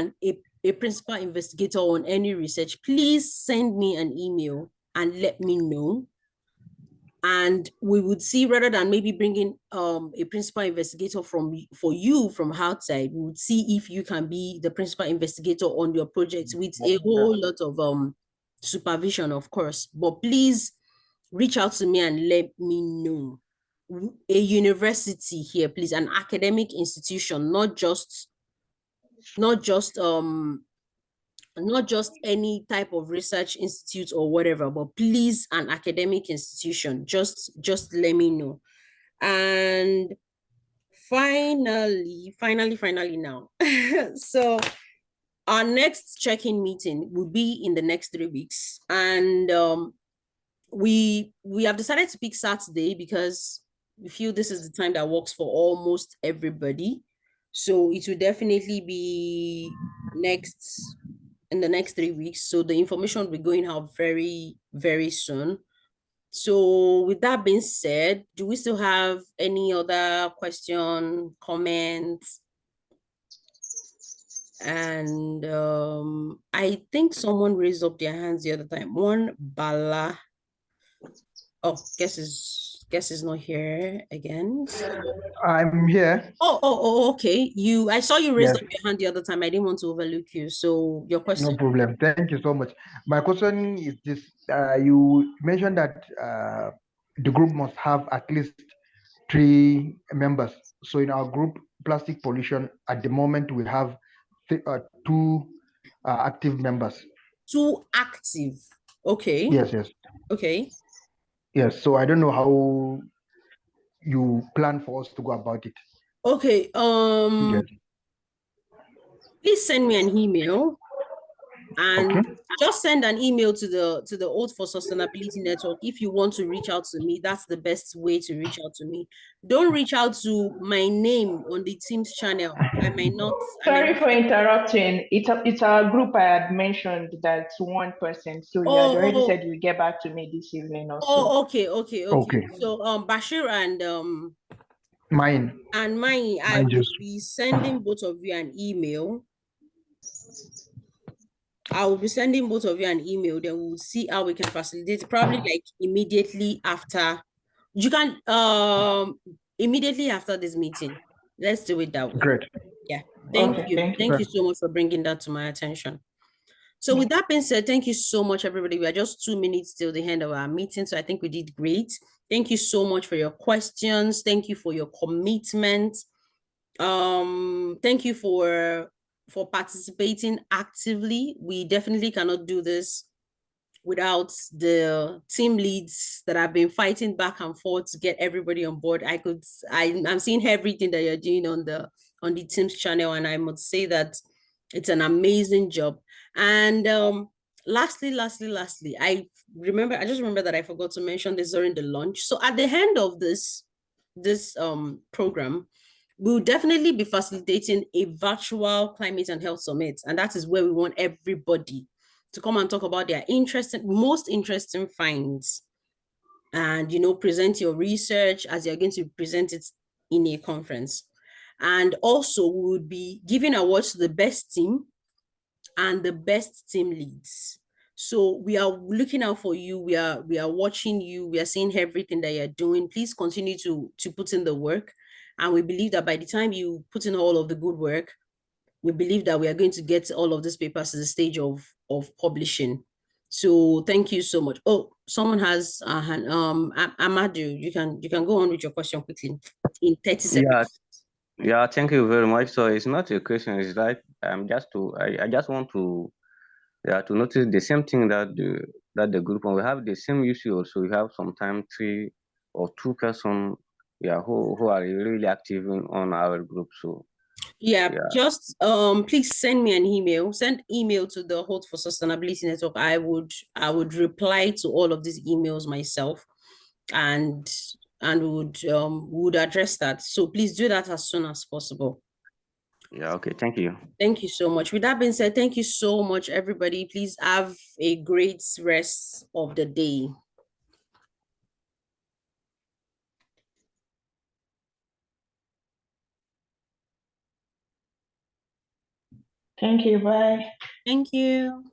a principal investigator on any research, please send me an email and let me know. And we would see, rather than maybe bringing a principal investigator for you from outside, we would see if you can be the principal investigator on your project with a whole lot of supervision, of course. But please reach out to me and let me know. A university here, please, an academic institution, not just any type of research institute or whatever, but please, an academic institution, just let me know. And finally now, so our next check-in meeting will be in the next 3 weeks. And we have decided to pick Saturday because we feel this is the time that works for almost everybody. So it will definitely be in the next 3 weeks. So the information will be going out very, very soon. So with that being said, do we still have any other question, comments? And I think someone raised up their hands the other time. One Bala. Oh, guess is not here again. So I'm here. Okay. I saw you raised Yes, up your hand the other time. I didn't want to overlook you. So your question. no problem. Thank you so much. My question is this: you mentioned that the group must have at least 3 members. So in our group, plastic pollution, at the moment we have 2 active members. 2 active. Okay. Yes, yes, Okay. yes. So I don't know how you plan for us to go about it. Okay. Yes. Please send me an email and Okay. just send an email to the Oath for Sustainability Network if you want to reach out to me. That's the best way to reach out to me. Don't reach out to my name on the Teams channel. I may not. Sorry for interrupting. It's our group I had mentioned that's 1 person. So you had already said you get back to me this evening also. Oh, okay. Okay. So Bashir and Mine. I Mine will just. be sending both of you an email. I will be sending both of you an email. Then we'll see how we can facilitate. Probably like immediately after. You can immediately after this meeting. Let's do it that way. Great. Yeah. Thank Okay, you. Thank you so much for bringing that to my attention. So with that being said, thank you so much, everybody. We are just 2 minutes till the end of our meeting. So I think we did great. Thank you so much for your questions. Thank you for your commitment. Thank you for participating actively. We definitely cannot do this without the team leads that have been fighting back and forth to get everybody on board. I'm seeing everything that you're doing on the Teams channel, and I must say that it's an amazing job. And lastly, I just remember that I forgot to mention this during the lunch. So at the end of this program, we'll definitely be facilitating a virtual climate and health summit, and that is where we want everybody to come and talk about their most interesting finds, and present your research as you're going to present it in a conference. And also we would be giving awards to the best team and the best team leads. So we are looking out for you. We are watching you. We are seeing everything that you're doing. Please continue to put in the work. And we believe that by the time you put in all of the good work, we believe that we are going to get all of these papers to the stage of publishing. So thank you so much. Oh, someone has Amadou, you can go on with your question quickly in 30 seconds. Yeah, thank you very much. So it's not a question, it's like I just want to notice the same thing that the group, and we have the same issue also. We have sometimes 3 or 2 person who are really active on our group. So just please send me an email. Send email to the Hold for Sustainability Network. I would reply to all of these emails myself, and would address that. So please do that as soon as possible. Yeah, okay, thank you. Thank you so much. With that being said, thank you so much, everybody. Please have a great rest of the day. Thank you. Bye. Thank you.